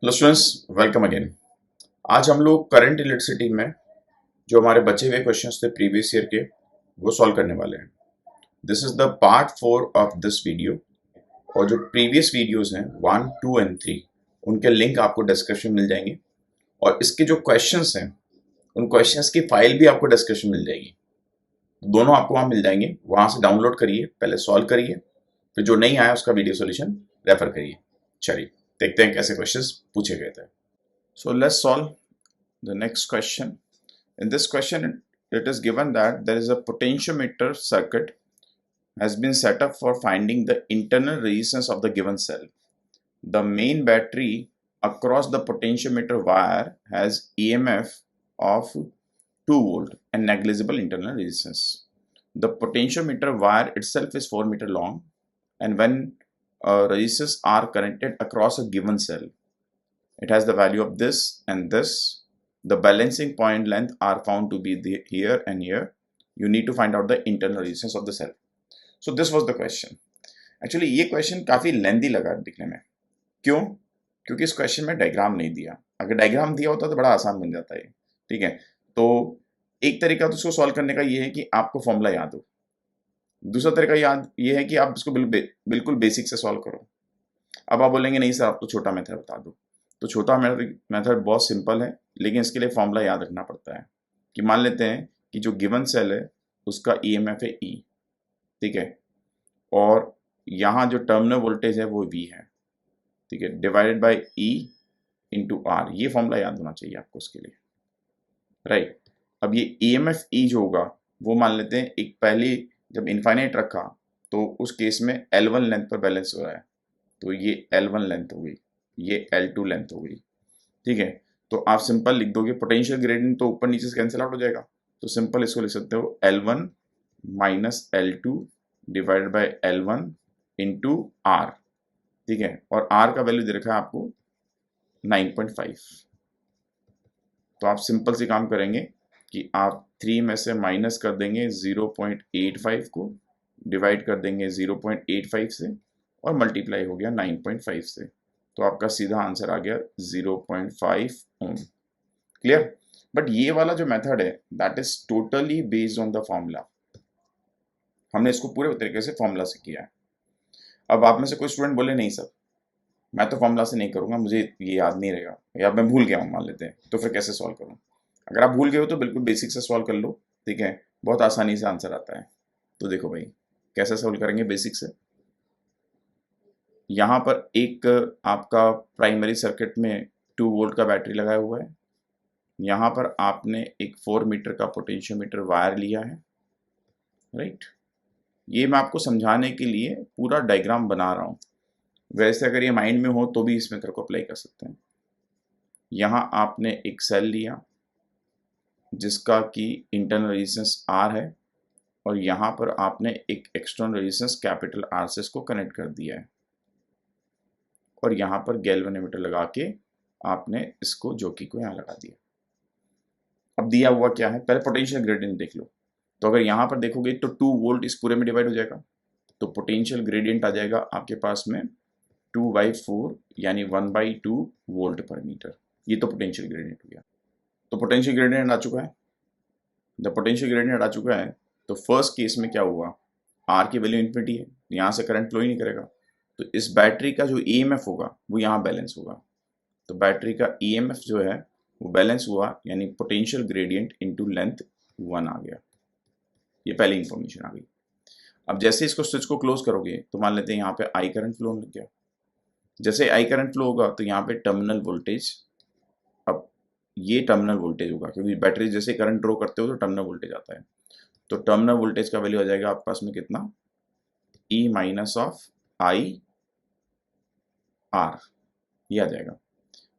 Hello students, welcome again. आज हम लोग करंट इलेक्ट्रिसिटी में जो हमारे बचे हुए क्वेश्चंस थे प्रीवियस ईयर के वो सॉल्व करने वाले हैं। This is the part 4 of this video. और जो प्रीवियस वीडियोस हैं 1, 2 एंड 3 उनके लिंक आपको डिस्क्रिप्शन में मिल जाएंगे। और इसके जो क्वेश्चंस हैं उन क्वेश्चंस की फाइल भी आपको डिस्क्रिप्शन में मिल जाएगी। दोनों आपको वहाँ मिल जाएंगे, वहाँ से डाउनलोड करिए, पहले सॉल्व करिए, फिर जो नहीं आया उसका वीडियो सोल्यूशन रेफर करिए। चलिए देखते हैं कैसे क्वेश्चंस पूछे गए थे। So let's solve the next question. In this question, it is given that there is a potentiometer circuit has been set up for finding the internal resistance of the given cell. The main battery across the potentiometer wire has EMF of 2 volt and negligible internal resistance. The potentiometer wire itself is 4 meter long, and when resistors are connected across a given cell, it has the value of this and this. The balancing point length are found to be here and here. You need to find out the internal resistance of the cell. So this was the question. Actually ये question काफी लेंदी लगा दिखने में। क्यों? क्योंकि इस question में diagram नहीं दिया। अगर डायग्राम दिया होता तो बड़ा आसान बन जाता है। ठीक है, तो एक तरीका तो इसको सॉल्व करने का ये है कि आपको फॉर्मूला याद हो। दूसरा तरीका याद ये है कि आप इसको बिल्कुल बेसिक से सॉल्व करो। अब आप बोलेंगे नहीं सर आप तो छोटा मेथड बता दो। तो छोटा मेथड बहुत सिंपल है, लेकिन इसके लिए फॉर्मूला याद रखना पड़ता है। कि मान लेते हैं कि जो गिवन सेल है उसका ईएमएफ है ई, ठीक है, और यहाँ जो टर्मिनल वोल्टेज है वो वी है, ठीक है, divided by E into R. ये फॉर्मूला याद होना चाहिए आपको उसके लिए, राइट। अब ये ईएमएफ ई जो होगा वो मान लेते हैं एक पहले जब इनफाइनाइट रखा तो उस केस में L1 लेंथ पर बैलेंस हो रहा है, तो ये L1 लेंथ हो गई, ये L2 लेंथ हो गई, ठीक है। तो आप सिंपल लिख दोगे, पोटेंशियल ग्रेडियंट तो ऊपर नीचे से कैंसिल आउट हो जाएगा, तो सिंपल इसको लिख सकते हो L1 minus L2 divided by L1 into R, ठीक है। और आर का वैल्यू दे रखा है आपको 9.5। तो आप सिंपल से काम करेंगे कि आप 3 में से माइनस कर देंगे 0.85 को, डिवाइड कर देंगे 0.85 से, और मल्टीप्लाई हो गया 9.5 से। तो आपका सीधा आंसर आ गया 0.5 ओम। क्लियर? बट ये वाला जो मेथड है that is totally based on the formula. हमने इसको पूरे तरीके से फॉर्मूला से किया है। अब आप में से कोई स्टूडेंट बोले नहीं सर मैं तो फॉर्मूला से नहीं करूंगा, मुझे ये याद नहीं रहेगा, या मैं भूल गया हूँ मान लेते हैं, तो फिर कैसे सॉल्व करूँ? अगर आप भूल गए हो तो बिल्कुल बेसिक से सॉल्व कर लो, ठीक है, बहुत आसानी से आंसर आता है। तो देखो भाई कैसे सॉल्व करेंगे बेसिक से। यहाँ पर एक आपका प्राइमरी सर्किट में 2 वोल्ट का बैटरी लगाया हुआ है। यहाँ पर आपने एक 4 मीटर का पोटेंशियोमीटर वायर लिया है, राइट। ये मैं आपको समझाने के लिए पूरा डायग्राम बना रहा हूँ, वैसे अगर ये माइंड में हो तो भी इस मेथड को अप्लाई कर सकते हैं। यहाँ आपने एक सेल लिया जिसका कि इंटरनल रेजिस्टेंस R है, और यहाँ पर आपने एक एक्सटर्नल रेजिस्टेंस कैपिटल R से इसको कनेक्ट कर दिया है, और यहाँ पर गैल्वेनोमीटर लगा के आपने इसको जोकी को यहाँ लगा दिया। अब दिया हुआ क्या है, पहले पोटेंशियल ग्रेडियंट देख लो। तो अगर यहाँ पर देखोगे तो 2 वोल्ट इस पूरे में डिवाइड हो जाएगा, तो पोटेंशियल ग्रेडियंट आ जाएगा आपके पास में 2/4 यानी 1/2 वोल्ट पर मीटर। ये तो पोटेंशियल ग्रेडियंट हो गया। तो पोटेंशियल ग्रेडियंट आ चुका है, जब पोटेंशियल ग्रेडियंट आ चुका है तो फर्स्ट केस में क्या हुआ, आर की वैल्यू इन्फिनिटी है, यहाँ से करंट फ्लो ही नहीं करेगा, तो इस बैटरी का जो ईएमएफ होगा वो यहाँ बैलेंस होगा। तो बैटरी का ईएमएफ जो है वो बैलेंस हुआ, यानी पोटेंशियल ग्रेडियंट इनटू लेंथ 1 आ गया। ये पहली इंफॉर्मेशन आ गई। अब जैसे इसको स्विच को क्लोज करोगे तो मान लेते हैं यहाँ पे आई करंट फ्लो लग गया। जैसे आई करंट फ्लो होगा तो यहाँ पे टर्मिनल वोल्टेज, अब ये टर्मिनल वोल्टेज होगा क्योंकि बैटरी जैसे करंट ड्रॉ करते हो तो टर्मिनल वोल्टेज आता है। तो टर्मिनल वोल्टेज का वैल्यू आ जाएगा आपके पास में कितना, E minus of I R, ये आ जाएगा।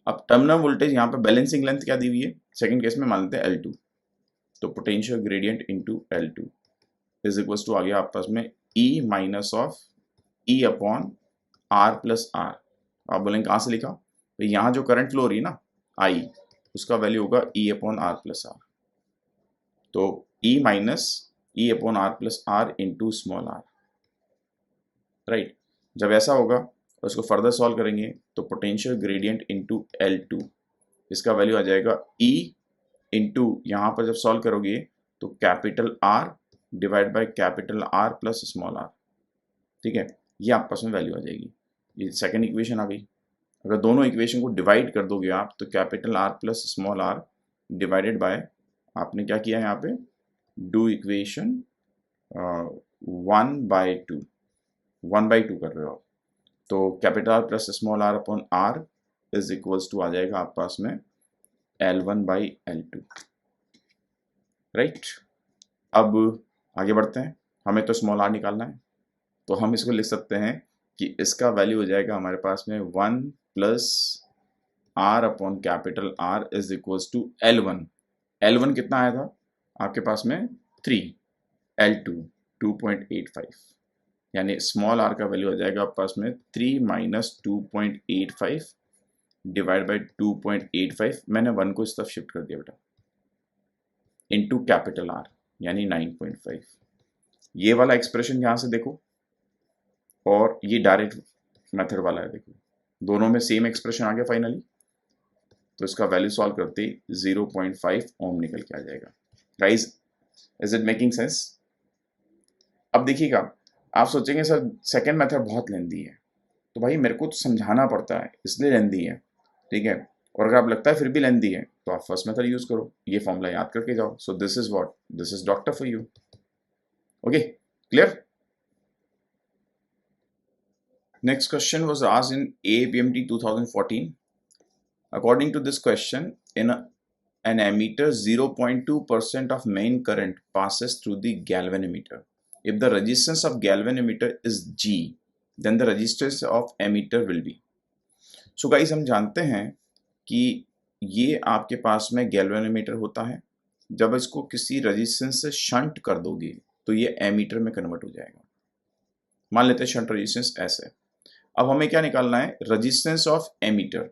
अब टर्मिनल वोल्टेज यहाँ पे बैलेंसिंग लेंथ क्या दी हुई है, सेकंड केस में मान लेते हैं L2, तो potential gradient into L2 is equals to आ गया आपके पास में E minus of E upon R plus R. आप बोलेंगे कहाँ से लिखा, तो यहाँ जो करंट फ्लो हो रही है ना I, उसका वैल्यू होगा E upon R plus R, तो E minus E upon R plus R into small R, right. जब ऐसा होगा और इसको फर्दर सॉल्व करेंगे तो पोटेंशियल ग्रेडियंट इंटू L2, इसका वैल्यू आ जाएगा E इंटू, यहाँ पर जब सॉल्व करोगे तो capital R divide by capital R plus small r, ठीक है, ये आपस में वैल्यू आ जाएगी। ये सेकंड इक्वेशन आ गई। अगर दोनों इक्वेशन को डिवाइड कर दोगे आप तो capital R plus small r divided by, आपने क्या किया है यहाँ पे, डू इक्वेशन 1/2 कर रहे हो, तो capital R plus small r upon r is equals to आ जाएगा आप पास में L1/L2, राइट। अब आगे बढ़ते हैं, हमें तो स्मॉल r निकालना है, तो हम इसको लिख सकते हैं कि इसका वैल्यू हो जाएगा हमारे पास में 1 plus r upon capital R is equals to L1। L1 कितना आया था आपके पास में 3, L2 2.85, यानी स्मॉल r का वैल्यू आ जाएगा आपके पास में 3 माइनस 2.85 डिवाइड बाई 2.85, मैंने 1 को इस तरफ शिफ्ट कर दिया बेटा, इंटू कैपिटल R यानी 9.5। ये वाला एक्सप्रेशन यहाँ से देखो और ये डायरेक्ट मेथड वाला है, देखो दोनों में सेम एक्सप्रेशन आ गया फाइनली, तो इसका वैल्यू सॉल्व करते 0.5 ओम निकल के आ जाएगा। Guys, is it making sense? अब देखिएगा, आप सोचेंगे सर सेकेंड मेथड बहुत लेंदी है, तो भाई मेरे को तो समझाना पड़ता है इसलिए लेंदी है, ठीक है, और अगर आप लगता है फिर भी लेंदी है तो आप फर्स्ट मेथड यूज करो, ये फॉर्मूला याद करके जाओ। So this is what, this is doctor for you. Okay, clear? Next question was asked in APMT 2014. According to this question, in an ammeter, 0.2% of main current passes through the galvanometer. If the resistance of galvanometer is G, then the resistance of ammeter will be. So guys, हम जानते हैं कि ये आपके पास में galvanometer होता है, जब इसको किसी रेजिस्टेंस से शंट कर दोगे तो ये एमीटर में कन्वर्ट हो जाएगा। मान लेते हैं शंट रेजिस्टेंस ऐसे। अब हमें क्या निकालना है, रेजिस्टेंस ऑफ एमीटर,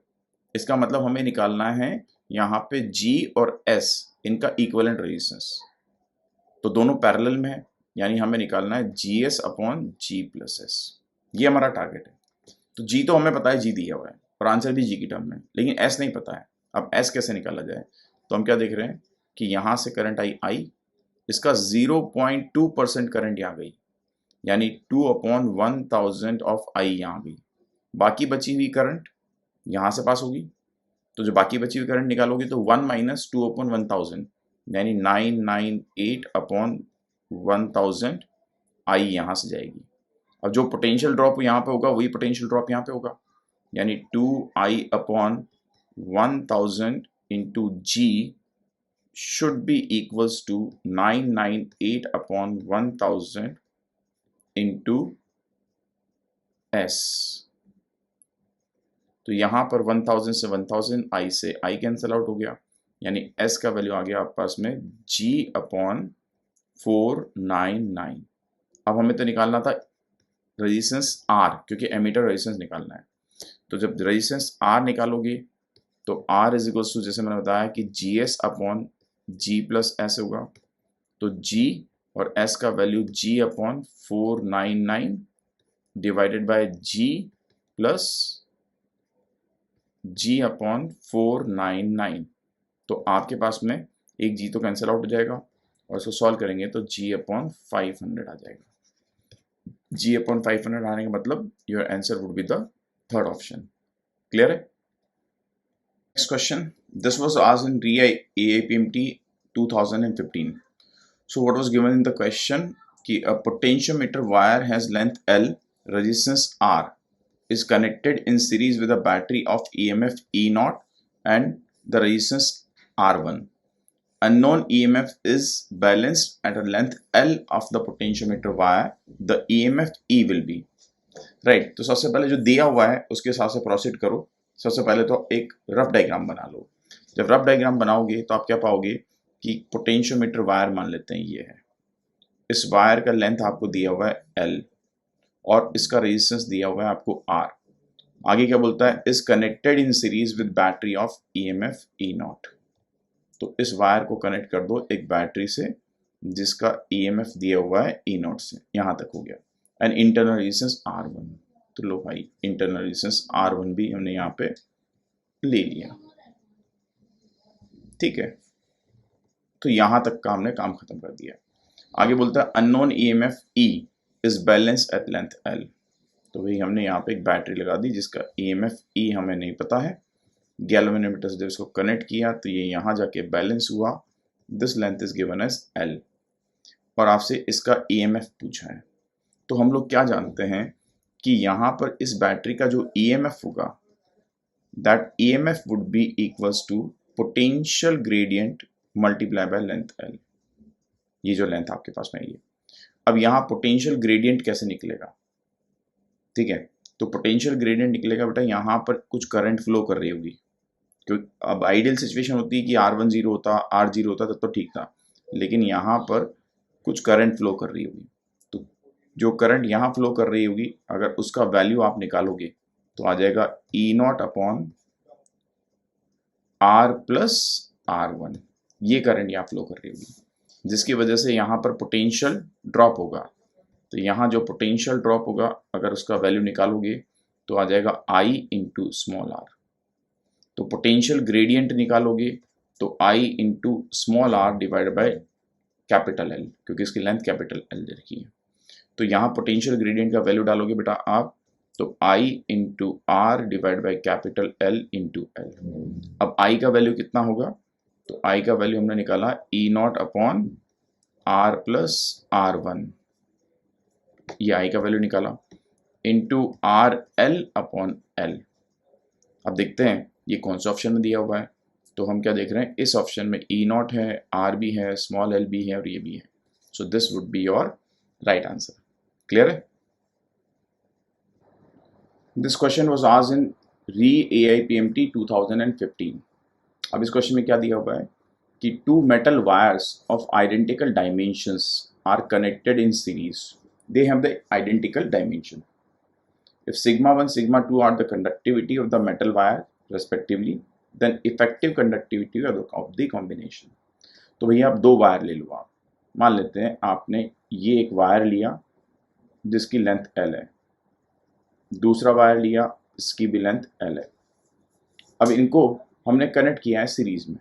इसका मतलब हमें निकालना है यहाँ पे G और S इनका इक्विवेलेंट रेजिस्टेंस, तो दोनों पैरेलल में है, यानी हमें निकालना है GS upon G plus S, ये हमारा टारगेट है। तो G तो हमें पता है, G दिया हुआ है और आंसर भी G की टर्म में, लेकिन S नहीं पता है। अब S कैसे निकाला जाए, तो हम क्या देख रहे हैं कि यहाँ से करंट आई I, इसका 0.2% करंट यहाँ गई, यानी 2/1000 ऑफ I यहाँ गई, बाकी बची हुई करंट यहाँ से पास होगी, तो जो बाकी बची हुई करंट निकालोगे तो 1 माइनस 2/1000 यानी 998/1000 I यहाँ से जाएगी। अब जो पोटेंशियल ड्रॉप यहाँ पे होगा वही पोटेंशियल ड्रॉप यहाँ पे होगा, यानी 2I/1000 into G should be equals to 998/1000 into S। तो यहाँ पर 1000 से 1000, I से I कैंसिल आउट हो गया, यानी S का वैल्यू आ गया आप पास में G/499। अब हमें तो निकालना था रेजिस्टेंस R, क्योंकि एमीटर रेजिस्टेंस निकालना है, तो जब रेजिस्टेंस R निकालोगे तो R इज इक्वल्स टू, जैसे मैंने बताया कि GS upon G plus S होगा, तो G और S का value G/499 divided by G plus G/499, तो आपके पास में एक G तो कैंसिल आउट हो जाएगा और इसको सॉल्व करेंगे तो G/500 आ जाएगा। G/500 आने का मतलब your answer would be the third option. Clear है? Next question, this was asked in APMT 2015. So what was given in the question कि a potentiometer wire has length L, resistance R, is connected in series with a battery of EMF E0 and the resistance R1. Unknown EMF is balanced at a length L of the potentiometer wire. The EMF E will be. Right, तो सबसे पहले जो दिया हुआ है उसके हिसाब से प्रोसीड करो। सबसे पहले तो एक रफ डायग्राम बना लो। जब रफ डायग्राम बनाओगे तो आप क्या पाओगे कि पोटेंशियोमीटर वायर मान लेते हैं ये है, इस वायर का लेंथ आपको दिया हुआ है L और इसका रेजिस्टेंस दिया हुआ है आपको R। आगे क्या बोलता है, is connected in series with battery of EMF E0, तो इस वायर को कनेक्ट कर दो एक बैटरी से जिसका EMF दिया हुआ है E0 से, यहां तक हो गया, एंड इंटरनल रेजिस्टेंस R1। तो लो भाई इंटरनल रेजिस्टेंस R1 भी हमने यहाँ पे ले लिया। ठीक है, तो यहां तक का हमने काम खत्म कर दिया। आगे बोलता है unknown EMF E is balance at length L। तो भाई हमने यहाँ पे एक बैटरी लगा दी जिसका ईएमएफ E हमें नहीं पता है, गैल्वेनोमीटर से जब इसको कनेक्ट किया तो ये यहाँ जाके बैलेंस हुआ। This length is given as L और आपसे इसका ईएमएफ पूछा है। तो हम लोग क्या जानते हैं कि यहाँ पर इस बैटरी का जो ईएमएफ होगा that EMF would be equals to potential gradient multiply by length L। ये जो लेंथ आपके पास में ये, अब यहाँ पोटेंशियल ग्रेडियंट कैसे निकलेगा? ठीक है, तो पोटेंशियल ग्रेडियंट निकलेगा बेटा, यहाँ पर कुछ करंट फ्लो कर रही होगी, क्योंकि अब आइडियल सिचुएशन होती है कि R1 जीरो होता, R जीरो होता तब तो ठीक था, लेकिन यहाँ पर कुछ करंट फ्लो कर रही होगी। तो जो करंट यहाँ फ्लो कर रही होगी अगर उसका वैल्यू आप निकालोगे तो आ जाएगा E0 upon R plus R1। ये करंट यहाँ फ्लो कर रही होगी जिसकी वजह से यहाँ पर पोटेंशियल ड्रॉप होगा। तो यहाँ जो पोटेंशियल ड्रॉप होगा अगर उसका वैल्यू निकालोगे तो आ जाएगा I इंटू स्मॉल r। तो पोटेंशियल ग्रेडियंट निकालोगे तो I into small r divide by capital L, क्योंकि इसकी लेंथ कैपिटल L दे रखी है। तो यहाँ पोटेंशियल ग्रेडियंट का वैल्यू डालोगे बेटा आप, तो I into R divide by capital L into L। अब I का वैल्यू कितना होगा? तो I का वैल्यू हमने निकाला E0 upon R plus R1, ये I का वैल्यू निकाला, इंटू RL अपॉन L। अब देखते हैं ये कौन सा ऑप्शन में दिया हुआ है। तो हम क्या देख रहे हैं, इस ऑप्शन में E0 है, R भी है, स्मॉल l भी है और ये भी है। So this would be your right answer. Clear है? This question was asked in AIPMT 2015। अब इस क्वेश्चन में क्या दिया हुआ है कि two metal wires of identical dimensions are connected in series, they have the identical dimension. If sigma 1 sigma 2 are the conductivity of the metal wire respectively, then effective conductivity of the combination। तो भैया आप दो wire ले लो। आप मान लेते हैं आपने ये एक वायर लिया जिसकी लेंथ L है, दूसरा वायर लिया इसकी भी लेंथ L है। अब इनको हमने कनेक्ट किया है सीरीज में,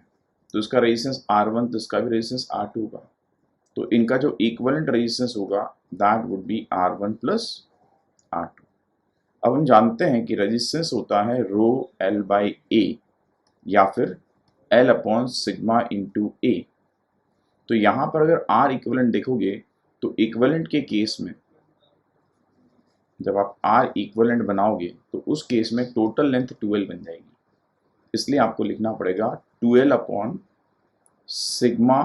तो इसका रेजिस्टेंस R1 तो इसका भी रेजिस्टेंस R2 होगा। तो इनका जो इक्विवेलेंट रेजिस्टेंस होगा that would be R1 plus R2। अब हम जानते हैं कि रेजिस्टेंस होता है रो L बाई ए या फिर L अपॉन सिग्मा इंटू ए। तो यहाँ पर अगर R इक्विवेलेंट देखोगे तो इक्विवेलेंट के केस में जब आप R इक्विवेलेंट बनाओगे तो उस केस में टोटल लेंथ 2L बन जाएगी। इसलिए आपको लिखना पड़ेगा 2L upon sigma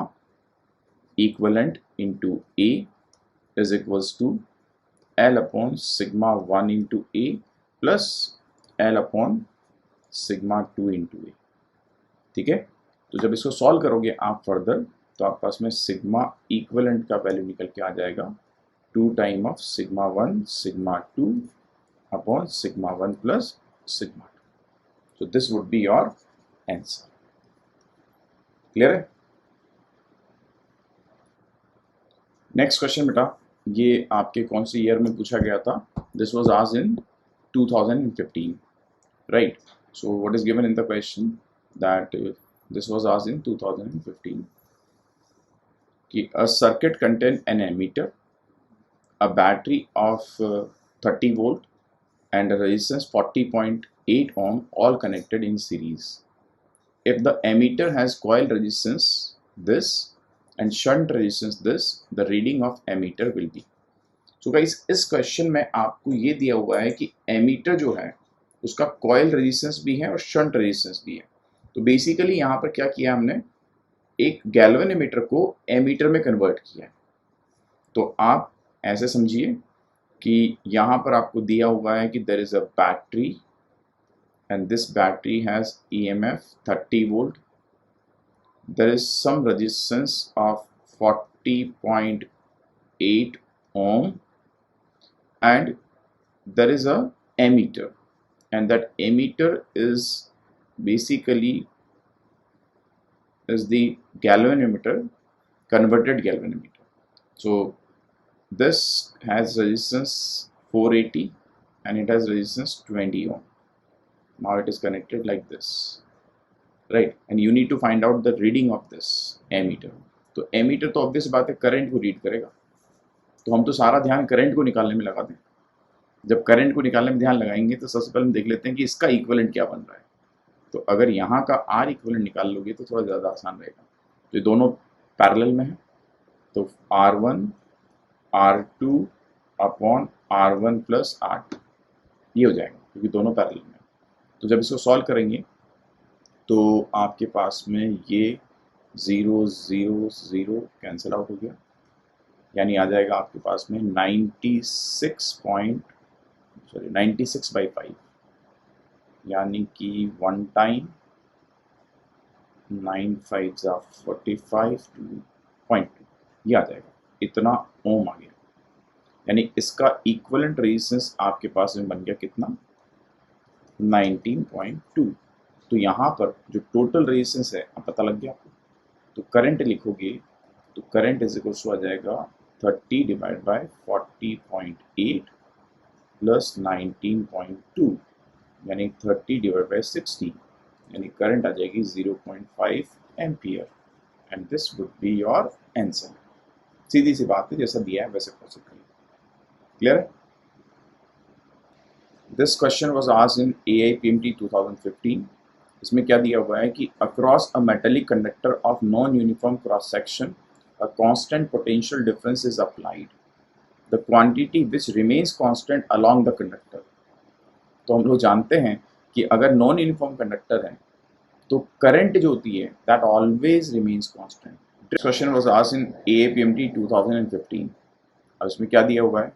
equivalent into A is equals to L upon sigma 1 into A plus L upon sigma 2 into A. ठीक है, तो जब इसको सॉल्व करोगे आप फर्दर तो आपके पास में सिग्मा इक्विवेलेंट का वैल्यू निकल के आ जाएगा 2 time of sigma 1 sigma 2 upon sigma 1 plus sigma 2। So this would be your answer. Clear है? नेक्स्ट क्वेश्चन बेटा, ये आपके कौन से ईयर में पूछा गया था? दिस वाज आस्क्ड इन 2015, राइट? So what is given in the question that this was asked in 2015 कि a circuit contain an ammeter, a battery of 30 volt and a resistance 40.8 ohm all connected in series. If the emitter has coil resistance this and shunt resistance this, the reading of emitter will be। So guys, इस question में आपको ये दिया हुआ है कि ammeter जो है उसका कॉइल रेजिस्टेंस भी है और शंट रेजिस्टेंस भी है। तो बेसिकली यहाँ पर क्या किया हमने, एक गैल्वेनोमीटर को एमीटर में कन्वर्ट किया है। तो आप ऐसे समझिए कि यहाँ पर आपको दिया हुआ है कि there is a battery and this battery has EMF 30 volt, there is some resistance of 40.8 ohm and there is a emitter, and that emitter is basically is the galvanometer, converted galvanometer. So this has resistance 480 and it has resistance 20 ohm. Now it is connected like this, right? And you need to find out the reading of this ammeter. तो ammeter तो obvious बात है current को read करेगा, तो हम तो सारा ध्यान करंट को निकालने में लगा दें। जब करंट को निकालने में ध्यान लगाएंगे तो सबसे पहले हम देख लेते हैं कि इसका इक्विवेलेंट क्या बन रहा है। तो अगर यहाँ का आर इक्विवेलेंट निकाल लोगे तो थोड़ा ज़्यादा आसान रहेगा। तो ये दोनों पैरेलल में है, तो R1 R2 upon R1 plus R2 ये हो जाएगा, क्योंकि दोनों पैरेलल में। तो जब इसको सॉल्व करेंगे तो आपके पास में ये 0 0 0 कैंसिल आउट हो गया, यानी आ जाएगा आपके पास में 96/5, यानी कि 1 टाइम 9 5 45 2.2 ये आ जाएगा, इतना ओम आ गया। यानी इसका इक्विवेलेंट रेजिस्टेंस आपके पास में बन गया कितना, 19.2। तो यहाँ पर जो टोटल रेजिस्टेंस है अब पता लग गया आपको। तो करंट लिखोगे तो करंट इज इक्वल टू आ जाएगा 30 डिवाइड बाय 40.8 प्लस 19.2, यानी 30 डिवाइड बाय 60, यानी करंट आ जाएगी 0.5 ampere. And this would be your answer. सीधी सी बात है, जैसा दिया है वैसे प्रोसीड करिए। क्लियर है? This question was asked in AIPMT 2015। इसमें क्या दिया हुआ है कि across a metallic conductor of non uniform cross section a constant potential difference is applied, the quantity which remains constant along the conductor. तो हम लोग जानते हैं कि अगर नॉन यूनिफॉर्म कंडक्टर है तो करंट जो होती है that always remains constant. This question was asked in AIPMT 2015। अब इसमें क्या दिया हुआ है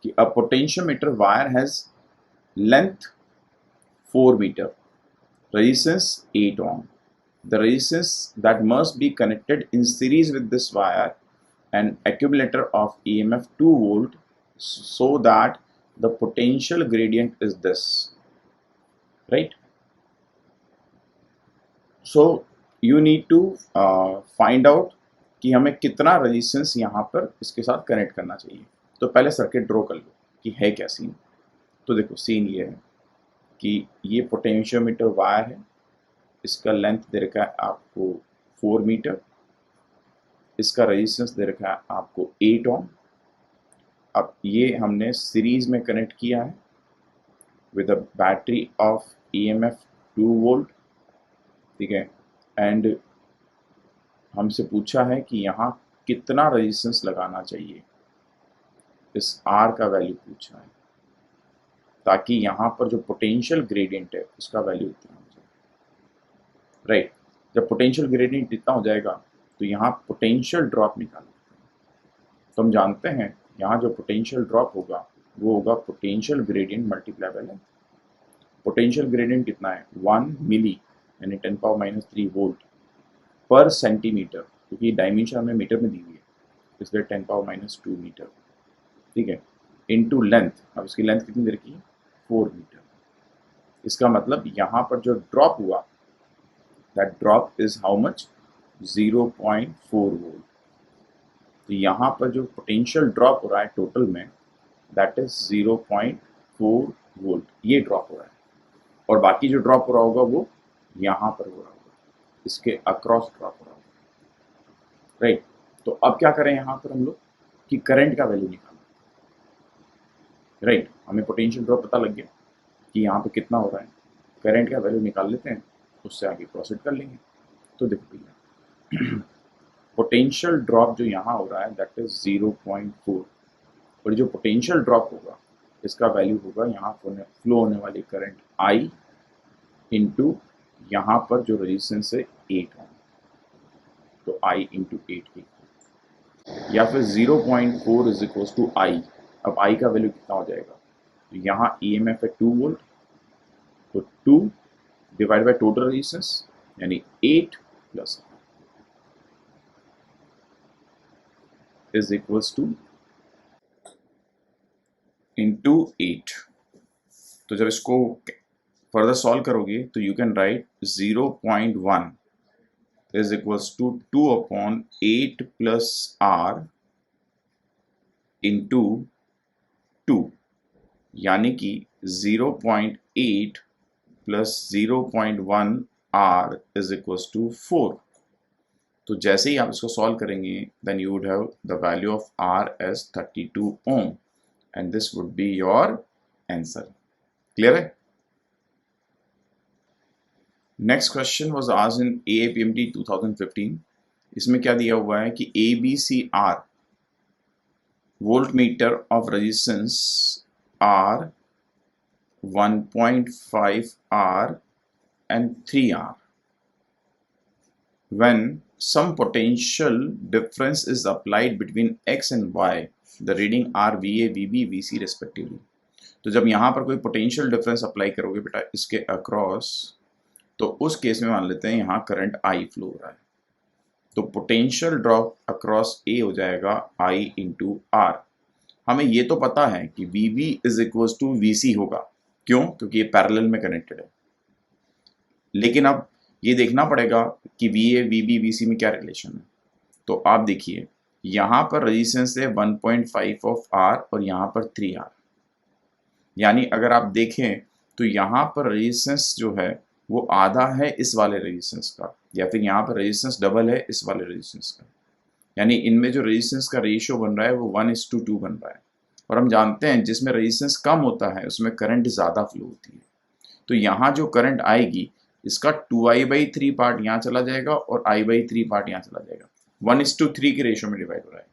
कि a potentiometer wire has length 4 metre, resistance 8 ohm. The resistance that must be connected in series with this wire an accumulator of EMF 2 volt so that the potential gradient is this, right? So you need to find out कि हमें कितना resistance यहाँ पर इसके साथ connect करना चाहिए। तो पहले सर्किट ड्रॉ कर लो कि है क्या सीन। तो देखो सीन ये है कि ये पोटेंशियोमीटर वायर है, इसका लेंथ दे रखा है आपको 4 मीटर, इसका रेजिस्टेंस दे रखा है आपको 8 ओम। अब ये हमने सीरीज में कनेक्ट किया है with a battery of EMF 2 volt, ठीक है। एंड हमसे पूछा है कि यहाँ कितना रेजिस्टेंस लगाना चाहिए, इस R का वैल्यू पूछा है, ताकि यहाँ पर जो पोटेंशियल ग्रेडियंट है उसका वैल्यू इतना हो जाए, राइट। जब पोटेंशियल ग्रेडियंट इतना हो जाएगा तो यहाँ पोटेंशियल ड्रॉप निकालना। तो हम जानते हैं यहाँ जो पोटेंशियल ड्रॉप होगा वो होगा potential gradient multiply by length. Potential gradient कितना है 1 मिली, यानी 10⁻³ वोल्ट पर सेंटीमीटर, क्योंकि डायमेंशन हमें मीटर में दी हुई है इसलिए 10⁻² मीटर, ठीक है, इनटू लेंथ। अब इसकी लेंथ कितनी देर की है 4 मीटर। इसका मतलब यहाँ पर जो ड्रॉप हुआ that drop is how much 0.4 volt. तो यहाँ पर जो पोटेंशियल ड्रॉप हो रहा है टोटल में दैट इज 0.4 वोल्ट, ये ड्रॉप हो रहा है। और बाकी जो ड्रॉप हो रहा होगा वो यहाँ पर हो रहा होगा, इसके अक्रॉस ड्रॉप हो रहा होगा, राइट। तो अब क्या करें यहाँ पर हम लोग कि करंट का वैल्यू निकालें, राइट। हमें पोटेंशियल ड्रॉप पता लग गया कि यहाँ पे कितना हो रहा है, करंट का वैल्यू निकाल लेते हैं, उससे आगे प्रोसीड कर लेंगे। तो देखो भैया पोटेंशियल ड्रॉप जो यहाँ हो रहा है दैट इज 0.4, और जो पोटेंशियल ड्रॉप होगा इसका वैल्यू होगा यहाँ फ्लो होने वाली करंट I इंटू यहाँ पर जो रेजिस्टेंस है 8 ओम, तो I इंटू 8 की, या फिर 0.4 इज इक्वल टू I। अब I का वैल्यू कितना हो जाएगा, तो यहाँ EMF है 2 वोल्ट, तो 2 डिवाइड बाय टोटल रेजिस्टेंस यानी 8 plus is equals to into 8। तो जब इसको फर्दर सॉल्व करोगे तो you can write 0.1 is equals to 2/8 plus R into 2, यानी कि 0.8 plus 0.1 R is equal to 4। तो जैसे ही आप इसको सॉल्व करेंगे then you would have the value of R as 32 ohm and this would be your answer. Clear है? Next question was asked in AAPMT 2015। इसमें क्या दिया हुआ है कि ABCR voltmeter of resistance R 1.5 R and 3 R. When some potential difference is applied between X and Y, the reading are VA, VB, VC respectively. तो जब यहाँ पर कोई पोटेंशियल डिफरेंस अप्लाई करोगे बेटा इसके अक्रॉस, तो उस केस में मान लेते हैं यहाँ करंट I फ्लो हो रहा है, तो पोटेंशियल ड्रॉप अक्रॉस A हो जाएगा I इंटू R। हमें ये तो पता है कि VB is equal to VC होगा, क्यों? क्योंकि ये पैरेलल में कनेक्टेड है। लेकिन अब ये देखना पड़ेगा कि VA, VB, VC में क्या रिलेशन है। तो आप देखिए यहाँ पर रेजिस्टेंस है 1.5 ऑफ R और यहाँ पर 3R, यानी अगर आप देखें तो यहाँ पर रेजिस्टेंस जो है वो आधा है इस वाले रेजिस्टेंस का, या फिर यहाँ पर रेजिस्टेंस डबल है इस वाले रेजिस्टेंस का, यानी इनमें जो रेजिस्टेंस का रेशियो बन रहा है वो 1:2 बन रहा है। और हम जानते हैं जिसमें रेजिस्टेंस कम होता है उसमें करंट ज़्यादा फ्लो होती है। तो यहाँ जो करंट आएगी इसका 2I/3 पार्ट यहाँ चला जाएगा और I/3 पार्ट यहाँ चला जाएगा। 1:3 के रेशियो में डिवाइड हो रहा है,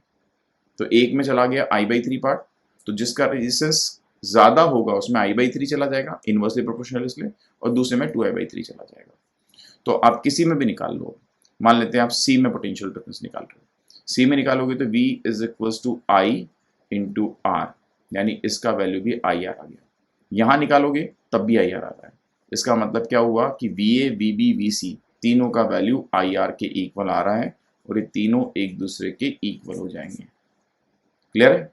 तो एक में चला गया I/3 पार्ट, तो जिसका रेजिस्टेंस ज़्यादा होगा उसमें I/3 चला जाएगा इनवर्सली प्रोपोर्शनल इसलिए, और दूसरे में 2I/3 चला जाएगा। तो आप किसी में भी निकाल लो, मान लेते हैं आप C में पोटेंशियल डिफरेंस निकाल रहे हो, C में निकालोगे तो V is equal to I into R, यानी इसका वैल्यू भी IR आ गया। यहाँ निकालोगे तब भी IR आ रहा है। इसका मतलब क्या हुआ कि VA, VB, VC तीनों का वैल्यू IR के इक्वल आ रहा है और ये तीनों एक दूसरे के इक्वल हो जाएंगे। क्लियर है?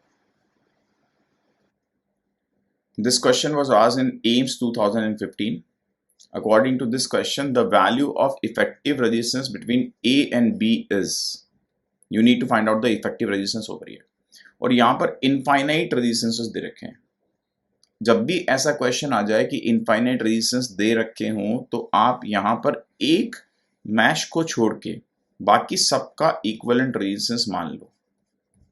This question was asked in AIMS 2015. According to this question, the value of effective resistance between A and B is, you need to find out the effective resistance over here. और यहाँ पर infinite resistances दे रखे हैं। जब भी ऐसा question आ जाए कि इनफाइनाइट रेजिस्टेंस दे रखे हों तो आप यहाँ पर एक मैश को छोड़ के बाकी सबका इक्विवेलेंट रेजिस्टेंस मान लो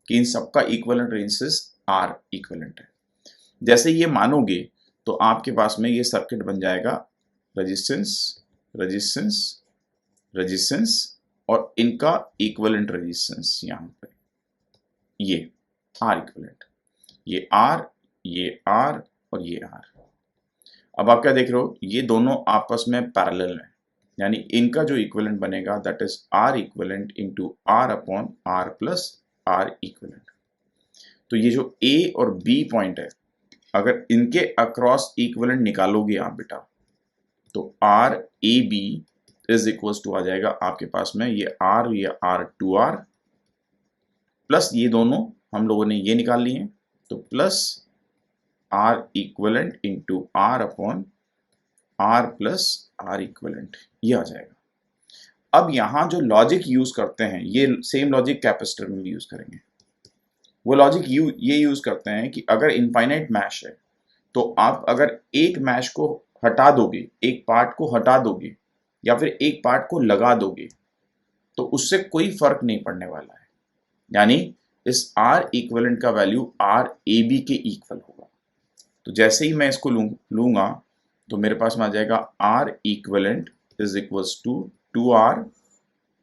कि इन सबका इक्विवेलेंट रेजिस्टेंस R इक्विवेलेंट है। जैसे ये मानोगे तो आपके पास में ये सर्किट बन जाएगा रेजिस्टेंस, रेजिस्टेंस, रेजिस्टेंस और इनका इक्विवेलेंट रेजिस्टेंस, यहाँ पर ये R इक्विवेलेंट, ये R, ये R और ये R। अब आप क्या देख रहे हो, ये दोनों आपस में पैरेलल हैं, यानी इनका जो इक्विवेलेंट बनेगा that is R equivalent into R upon R plus R equivalent. तो ये जो A और B पॉइंट है, अगर इनके अक्रॉस इक्विवेलेंट निकालोगे आप बेटा तो RAB इज इक्वल टू आ जाएगा आपके पास में ये R, ये R 2R प्लस ये दोनों हम लोगों ने ये निकाल लिए, तो plus R equivalent into R upon R plus R equivalent, ये आ जाएगा। अब यहाँ जो लॉजिक यूज करते हैं ये सेम लॉजिक कैपेसिटर में भी यूज करेंगे। वो लॉजिक ये यूज करते हैं कि अगर इनफाइनाइट मैश है तो आप अगर एक मैश को हटा दोगे, एक पार्ट को हटा दोगे या फिर एक पार्ट को लगा दोगे तो उससे कोई फर्क नहीं पड़ने वाला है, यानी इस R इक्विवेलेंट का वैल्यू RAB के इक्वल होगा। तो जैसे ही मैं इसको लूंगा तो मेरे पास में आ जाएगा R equivalent is equal to 2R,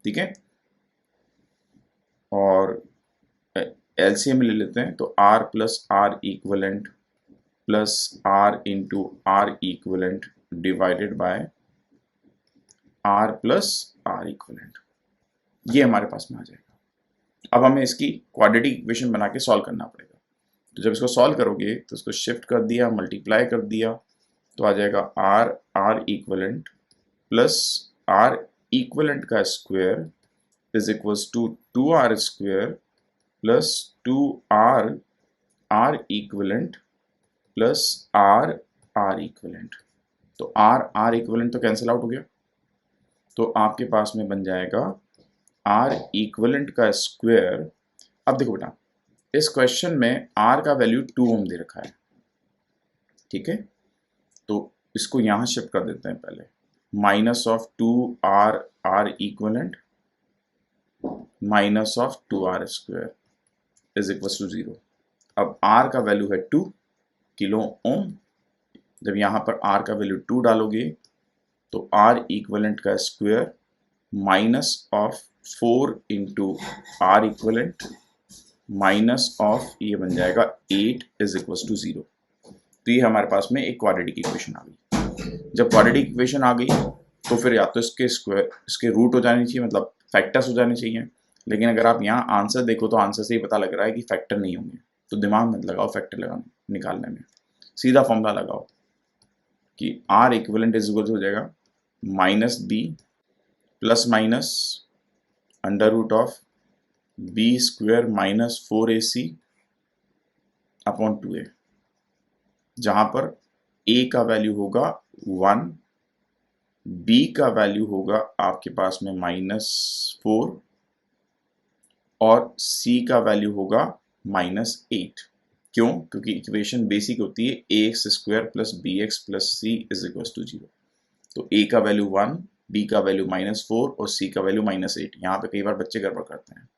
ठीक है, और LCM ले लेते हैं तो R plus R equivalent plus R into R equivalent divided by R plus R equivalent, ये हमारे पास में आ जाएगा। अब हमें इसकी क्वाड्रेटिक इक्वेशन बना के सॉल्व करना पड़ेगा। तो जब इसको सॉल्व करोगे तो इसको शिफ्ट कर दिया, मल्टीप्लाई कर दिया, तो आ जाएगा R equivalent plus R equivalent का square is equals to 2R square plus 2R R equivalent plus R equivalent. तो R इक्विवेलेंट तो कैंसिल आउट हो गया, तो आपके पास में बन जाएगा R इक्विवेलेंट का स्क्वायर। अब देखो बेटा इस क्वेश्चन में R का वैल्यू 2 ओम दे रखा है, ठीक है, तो इसको यहाँ शिफ्ट कर देते हैं पहले, minus of 2r r equivalent minus of 2r square is equal to 0। अब r का वैल्यू है 2 किलो ओम। जब यहाँ पर r का वैल्यू 2 डालोगे तो r इक्वलेंट का square minus of 4 into r equivalent minus of ये बन जाएगा 8 इज इक्वल टू 0। तो ये हमारे पास में एक क्वाड्रेटिक इक्वेशन आ गई। जब क्वाड्रेटिक इक्वेशन आ गई तो फिर या तो इसके रूट हो जाने चाहिए, मतलब फैक्टर्स हो जाने चाहिए। लेकिन अगर आप यहाँ आंसर देखो तो आंसर से ही पता लग रहा है कि फैक्टर नहीं होंगे, तो दिमाग मत लगाओ फैक्टर निकालने में, सीधा फॉर्मूला लगाओ कि r इक्विवेलेंट इज इक्वल हो जाएगा minus B plus minus under root of B square minus 4ac upon 2a, जहां पर a का वैल्यू होगा 1, b का वैल्यू होगा आपके पास में -4 और c का वैल्यू होगा -8। क्यों? क्योंकि इक्वेशन बेसिक होती है ax square plus bx plus c is equal to 0। तो a का वैल्यू 1, b का वैल्यू -4 और c का वैल्यू -8। यहाँ पे कई बार बच्चे गड़बड़ करते हैं।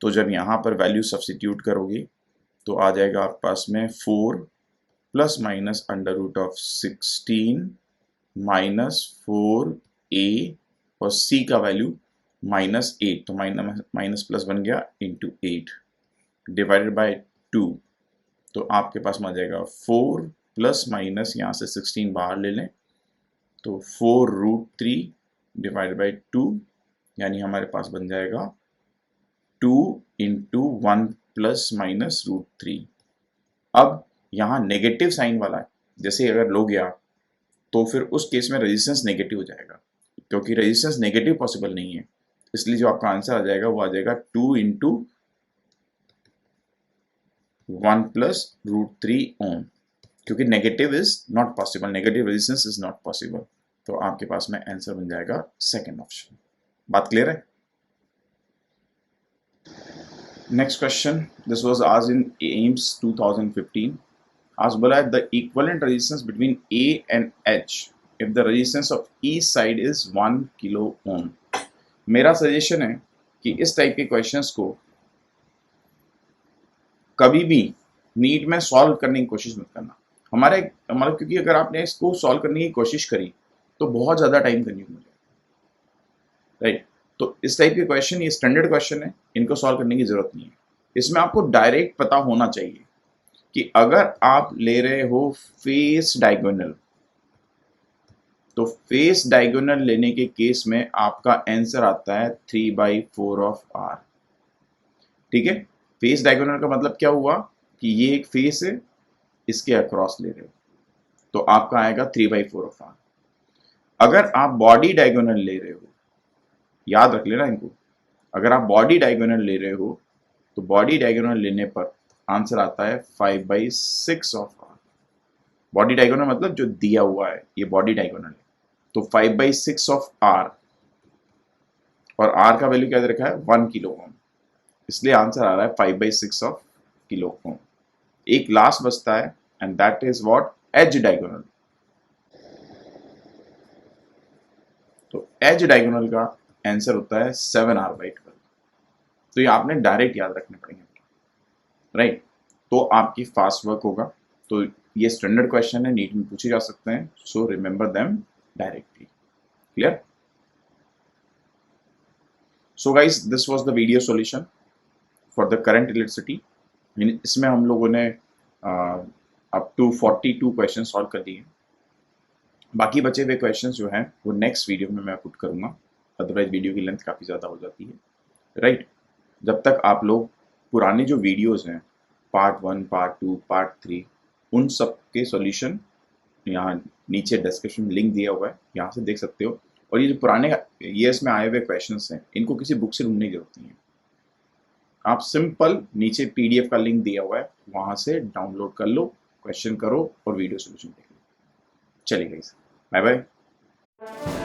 तो जब यहाँ पर वैल्यू सब्स्टिट्यूट करोगे तो आ जाएगा आपके पास में 4 plus minus under root of 16 minus 4a और c का वैल्यू -8, तो माइनस प्लस बन गया इंटू 8 डिवाइडेड बाय 2। तो आपके पास में आ जाएगा 4 प्लस माइनस यहाँ से 16 बाहर ले लें तो 4√3 डिवाइडेड बाय 2, यानी हमारे पास बन जाएगा 2 इंटू 1 प्लस माइनस √3। अब यहाँ नेगेटिव साइन वाला है, जैसे अगर लोगे आप तो फिर उस केस में रेजिस्टेंस नेगेटिव हो जाएगा, क्योंकि रेजिस्टेंस नेगेटिव पॉसिबल नहीं है। इसलिए जो आपका आंसर आ जाएगा वो आ जाएगा 2 इंटू 1 प्लस √3 ओम, क्योंकि negative is not possible, negative resistance is not possible. तो आपके पास में आंसर बन जाएगा सेकेंड ऑप्शन। बात क्लियर है? Next question, this was asked in AIIMS 2015। आज बोला है the equivalent resistance between A and H if the resistance of each side is 1 kilo ohm. मेरा सजेशन है कि इस टाइप के क्वेश्चंस को कभी भी नीट में सॉल्व करने की कोशिश मत करना। हमारे क्योंकि अगर आपने इसको सॉल्व करने की कोशिश करी तो बहुत ज़्यादा टाइम कंज्यूम हो जाएगा, राइट? तो इस टाइप के क्वेश्चन ये स्टैंडर्ड क्वेश्चन है, इनको सॉल्व करने की जरूरत नहीं है। इसमें आपको डायरेक्ट पता होना चाहिए कि अगर आप ले रहे हो फेस डायगोनल, तो फेस डायगोनल लेने के केस में आपका आंसर आता है 3/4 ऑफ r। ठीक है, फेस डायगोनल का मतलब क्या हुआ कि ये एक फेस है, इसके अक्रॉस ले रहे हो तो आपका आएगा 3/4 ऑफ r। अगर आप बॉडी डायगोनल ले रहे हो, याद रख लेना इनको, अगर आप बॉडी डायगोनल ले रहे हो तो बॉडी डायगोनल लेने पर आंसर आता है 5/6 ऑफ r। बॉडी डायगोनल मतलब जो दिया हुआ है, ये बॉडी डायगोनल है, तो 5/6 ऑफ r, और r का वैल्यू क्या दे रखा है 1 किलो ओम, इसलिए आंसर आ रहा है 5/6 ऑफ किलो ओम। एक लास्ट बचता है and that is what, as diagonal. तो एज डायगोनल का आंसर होता है 7r/12। तो ये आपने डायरेक्ट याद रखने पड़ेंगे, राइट? तो आपकी फास्ट वर्क होगा। तो ये स्टैंडर्ड क्वेश्चन है, नीट में पूछे जा सकते हैं, so remember them directly. Clear? So guys, this was the video solution for the current electricity. इसमें हम लोगों ने अप टू 42 क्वेश्चन सॉल्व कर दिए। बाकी बचे हुए क्वेश्चंस जो हैं वो नेक्स्ट वीडियो में मैं पुट करूंगा, अदरवाइज वीडियो की लेंथ काफ़ी ज़्यादा हो जाती है, राइट? जब तक आप लोग पुराने जो वीडियोस हैं, पार्ट 1, पार्ट 2, पार्ट 3, उन सब के सॉल्यूशन यहाँ नीचे डिस्क्रिप्शन में लिंक दिया हुआ है, यहाँ से देख सकते हो। और ये जो पुराने ईयर्स में आए हुए क्वेश्चंस हैं, इनको किसी बुक से ढूंढने की जरूरत नहीं है। आप सिंपल नीचे PDF का लिंक दिया हुआ है, वहाँ से डाउनलोड कर लो, क्वेश्चन करो और वीडियो सोल्यूशन देख लो। चलिए गाइस, बाय बाय।